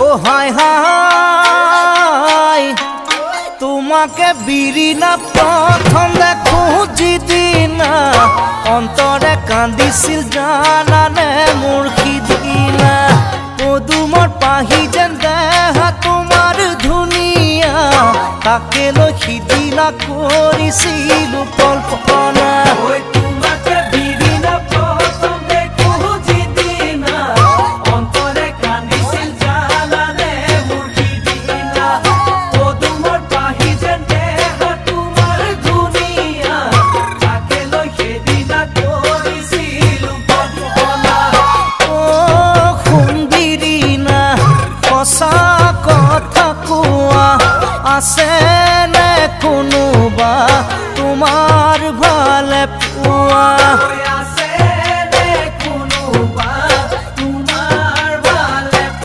ও হায় হায় তোমাকে বিৰিনা প্ৰথম দেখো যিদিনা অন্তৰে কান্দিছিল জানানে মোৰ সিদিনা পদুমৰ পাহি যেন দেহা তোমাৰ ধুনীয়া তাকে লৈ সিদিনা কৰিছিলো কল্পনা